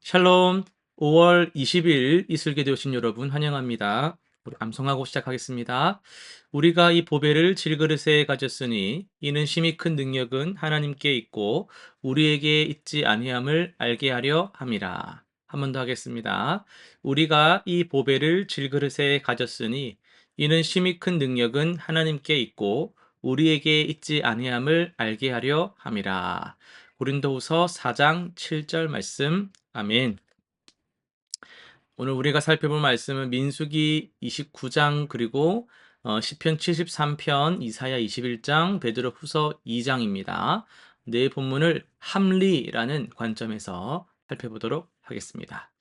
샬롬. 5월 20일 이슬게 되오신 여러분 환영합니다. 우리 암송하고 시작하겠습니다. 우리가 이 보배를 질그릇에 가졌으니 이는 심히 큰 능력은 하나님께 있고 우리에게 있지 아니함을 알게 하려 함이라. 한 번 더 하겠습니다. 우리가 이 보배를 질그릇에 가졌으니 이는 심히 큰 능력은 하나님께 있고 우리에게 있지 아니함을 알게 하려 함이라. 고린도후서 4장 7절 말씀. 아멘. 오늘 우리가 살펴볼 말씀은 민수기 29장 그리고 시편 73편, 이사야 21장, 베드로후서 2장입니다. 네 본문을 합리라는 관점에서 살펴보도록 하겠습니다.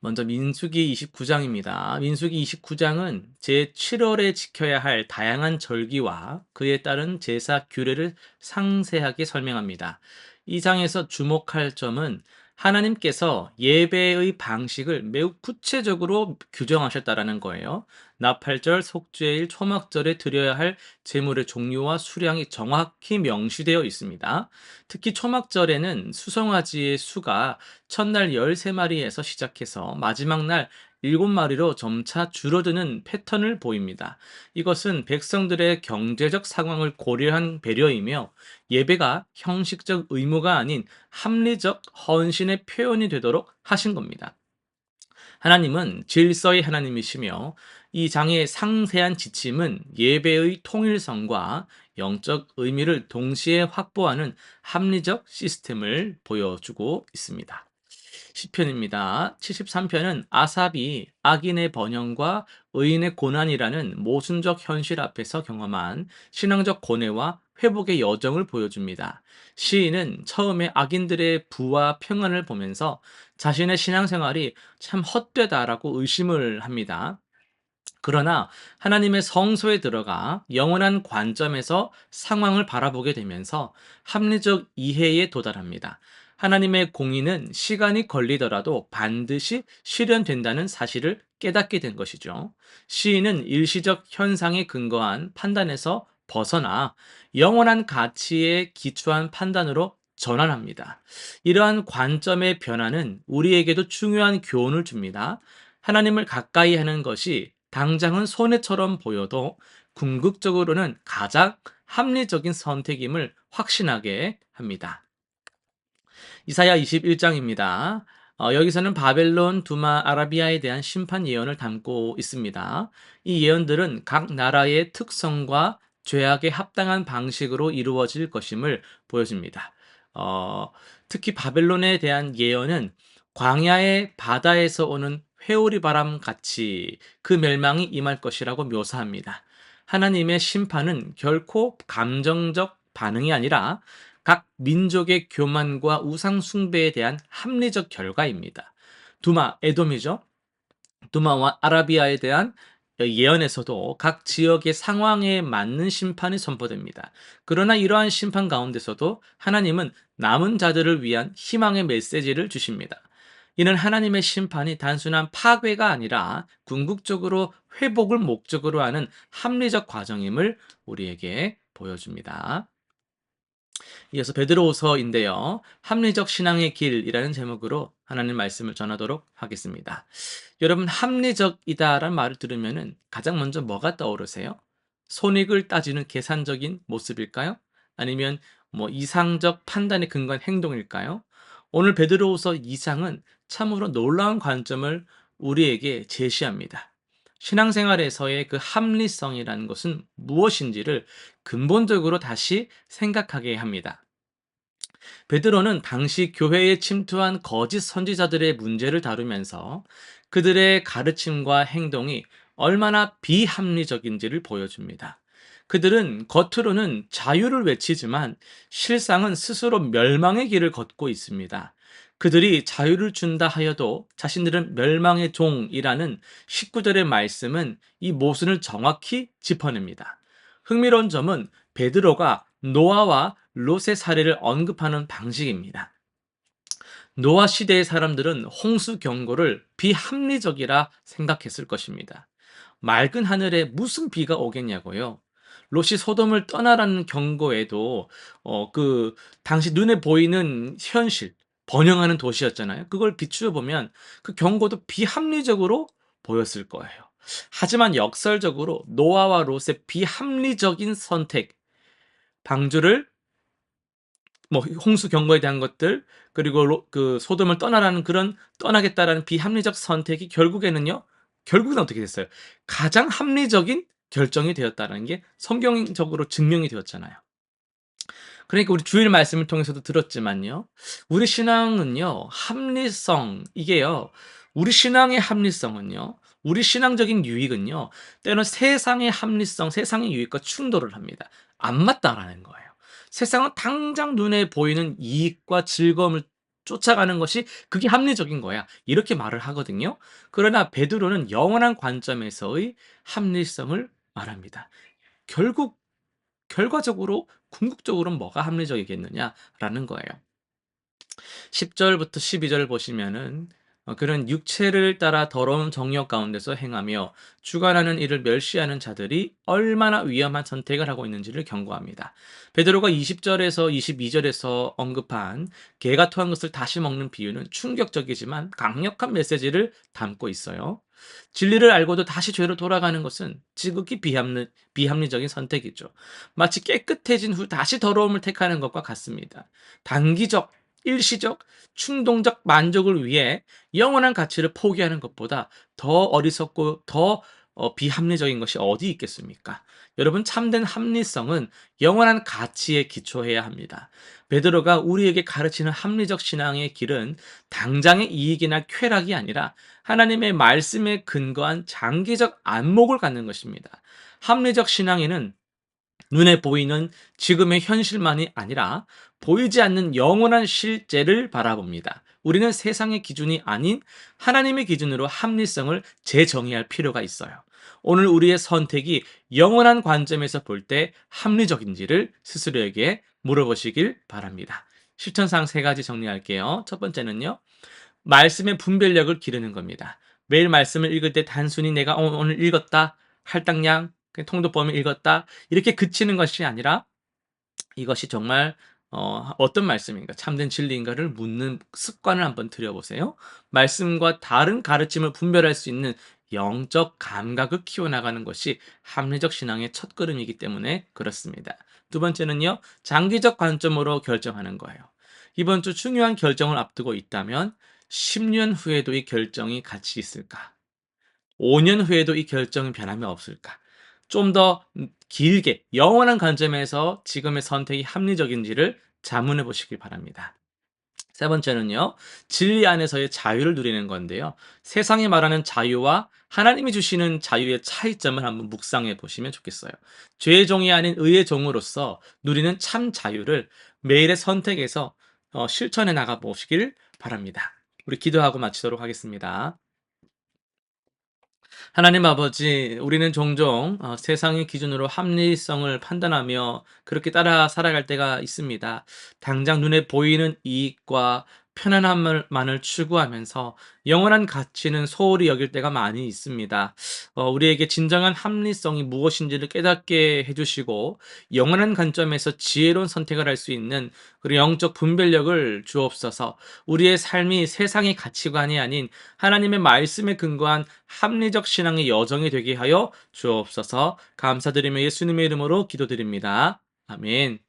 먼저 민수기 29장입니다. 민수기 29장은 제7월에 지켜야 할 다양한 절기와 그에 따른 제사 규례를 상세하게 설명합니다. 이 장에서 주목할 점은 하나님께서 예배의 방식을 매우 구체적으로 규정하셨다라는 거예요. 나팔절, 속죄일, 초막절에 드려야 할 제물의 종류와 수량이 정확히 명시되어 있습니다. 특히 초막절에는 수송아지의 수가 첫날 13마리에서 시작해서 마지막 날 7마리로 점차 줄어드는 패턴을 보입니다. 이것은 백성들의 경제적 상황을 고려한 배려이며 예배가 형식적 의무가 아닌 합리적 헌신의 표현이 되도록 하신 겁니다. 하나님은 질서의 하나님이시며 이 장의 상세한 지침은 예배의 통일성과 영적 의미를 동시에 확보하는 합리적 시스템을 보여주고 있습니다. 시편입니다. 73편은 아삽이 악인의 번영과 의인의 고난이라는 모순적 현실 앞에서 경험한 신앙적 고뇌와 회복의 여정을 보여줍니다. 시인은 처음에 악인들의 부와 평안을 보면서 자신의 신앙생활이 참 헛되다라고 의심을 합니다. 그러나 하나님의 성소에 들어가 영원한 관점에서 상황을 바라보게 되면서 합리적 이해에 도달합니다. 하나님의 공의는 시간이 걸리더라도 반드시 실현된다는 사실을 깨닫게 된 것이죠. 시인은 일시적 현상에 근거한 판단에서 벗어나 영원한 가치에 기초한 판단으로 전환합니다. 이러한 관점의 변화는 우리에게도 중요한 교훈을 줍니다. 하나님을 가까이 하는 것이 당장은 손해처럼 보여도 궁극적으로는 가장 합리적인 선택임을 확신하게 합니다. 이사야 21장입니다. 여기서는 바벨론, 두마, 아라비아에 대한 심판 예언을 담고 있습니다. 이 예언들은 각 나라의 특성과 죄악에 합당한 방식으로 이루어질 것임을 보여줍니다. 특히 바벨론에 대한 예언은 광야의 바다에서 오는 회오리 바람 같이 그 멸망이 임할 것이라고 묘사합니다. 하나님의 심판은 결코 감정적 반응이 아니라 각 민족의 교만과 우상 숭배에 대한 합리적 결과입니다. 두마, 에돔이죠. 두마와 아라비아에 대한 예언에서도 각 지역의 상황에 맞는 심판이 선포됩니다. 그러나 이러한 심판 가운데서도 하나님은 남은 자들을 위한 희망의 메시지를 주십니다. 이는 하나님의 심판이 단순한 파괴가 아니라 궁극적으로 회복을 목적으로 하는 합리적 과정임을 우리에게 보여줍니다. 이어서 베드로후서인데요. 합리적 신앙의 길이라는 제목으로 하나님 말씀을 전하도록 하겠습니다. 여러분, 합리적이다라는 말을 들으면 가장 먼저 뭐가 떠오르세요? 손익을 따지는 계산적인 모습일까요? 아니면 이상적 판단에 근거한 행동일까요? 오늘 베드로후서 2장은 참으로 놀라운 관점을 우리에게 제시합니다. 신앙생활에서의 그 합리성이라는 것은 무엇인지를 근본적으로 다시 생각하게 합니다. 베드로는 당시 교회에 침투한 거짓 선지자들의 문제를 다루면서 그들의 가르침과 행동이 얼마나 비합리적인지를 보여줍니다. 그들은 겉으로는 자유를 외치지만 실상은 스스로 멸망의 길을 걷고 있습니다. 그들이 자유를 준다 하여도 자신들은 멸망의 종이라는 19절의 말씀은 이 모순을 정확히 짚어냅니다. 흥미로운 점은 베드로가 노아와 롯의 사례를 언급하는 방식입니다. 노아 시대의 사람들은 홍수 경고를 비합리적이라 생각했을 것입니다. 맑은 하늘에 무슨 비가 오겠냐고요. 롯이 소돔을 떠나라는 경고에도 그 당시 눈에 보이는 현실, 번영하는 도시였잖아요. 그걸 비추어 보면 그 경고도 비합리적으로 보였을 거예요. 하지만 역설적으로 노아와 롯의 비합리적인 선택, 방주를 뭐 홍수 경고에 대한 것들, 그리고 그 소돔을 떠나라는 그런 떠나겠다라는 비합리적 선택이 결국에는 어떻게 됐어요? 가장 합리적인 결정이 되었다는 게 성경적으로 증명이 되었잖아요. 그러니까 우리 주일 말씀을 통해서도 들었지만요. 우리 신앙은요. 우리 신앙의 합리성은요. 우리 신앙적인 유익은요. 때로는 세상의 합리성, 세상의 유익과 충돌을 합니다. 안 맞다라는 거예요. 세상은 당장 눈에 보이는 이익과 즐거움을 쫓아가는 것이 그게 합리적인 거야. 이렇게 말을 하거든요. 그러나 베드로는 영원한 관점에서의 합리성을 말합니다. 결국 결과적으로 궁극적으로 뭐가 합리적이겠느냐라는 거예요. 10절부터 12절 보시면은 그런 육체를 따라 더러운 정욕 가운데서 행하며 주관하는 이를 멸시하는 자들이 얼마나 위험한 선택을 하고 있는지를 경고합니다. 베드로가 20절에서 22절에서 언급한 개가 토한 것을 다시 먹는 비유는 충격적이지만 강력한 메시지를 담고 있어요. 진리를 알고도 다시 죄로 돌아가는 것은 지극히 비합리적인 선택이죠. 마치 깨끗해진 후 다시 더러움을 택하는 것과 같습니다. 단기적, 일시적, 충동적 만족을 위해 영원한 가치를 포기하는 것보다 더 어리석고 더 비합리적인 것이 어디 있겠습니까? 여러분, 참된 합리성은 영원한 가치에 기초해야 합니다. 베드로가 우리에게 가르치는 합리적 신앙의 길은 당장의 이익이나 쾌락이 아니라 하나님의 말씀에 근거한 장기적 안목을 갖는 것입니다. 합리적 신앙에는 눈에 보이는 지금의 현실만이 아니라 보이지 않는 영원한 실제를 바라봅니다. 우리는 세상의 기준이 아닌 하나님의 기준으로 합리성을 재정의할 필요가 있어요. 오늘 우리의 선택이 영원한 관점에서 볼 때 합리적인지를 스스로에게 물어보시길 바랍니다. 실천상 세 가지 정리할게요. 첫 번째는요. 말씀의 분별력을 기르는 겁니다. 매일 말씀을 읽을 때 단순히 내가 오늘 읽었다, 할당량, 통독 범위 읽었다, 이렇게 그치는 것이 아니라 이것이 정말 어떤 말씀인가, 참된 진리인가를 묻는 습관을 한번 들여보세요. 말씀과 다른 가르침을 분별할 수 있는 영적 감각을 키워나가는 것이 합리적 신앙의 첫걸음이기 때문에 그렇습니다. 두 번째는요, 장기적 관점으로 결정하는 거예요. 이번 주 중요한 결정을 앞두고 있다면 10년 후에도 이 결정이 가치 있을까? 5년 후에도 이 결정은 변함이 없을까? 좀 더 길게 영원한 관점에서 지금의 선택이 합리적인지를 자문해 보시기 바랍니다. 세 번째는요. 진리 안에서의 자유를 누리는 건데요. 세상이 말하는 자유와 하나님이 주시는 자유의 차이점을 한번 묵상해 보시면 좋겠어요. 죄의 종이 아닌 의의 종으로서 누리는 참 자유를 매일의 선택에서 실천해 나가 보시길 바랍니다. 우리 기도하고 마치도록 하겠습니다. 하나님 아버지, 우리는 종종 세상의 기준으로 합리성을 판단하며 그렇게 따라 살아갈 때가 있습니다. 당장 눈에 보이는 이익과 편안함만을 추구하면서 영원한 가치는 소홀히 여길 때가 많이 있습니다. 우리에게 진정한 합리성이 무엇인지를 깨닫게 해주시고 영원한 관점에서 지혜로운 선택을 할 수 있는 그리고 영적 분별력을 주옵소서. 우리의 삶이 세상의 가치관이 아닌 하나님의 말씀에 근거한 합리적 신앙의 여정이 되게 하여 주옵소서. 감사드리며 예수님의 이름으로 기도드립니다. 아멘.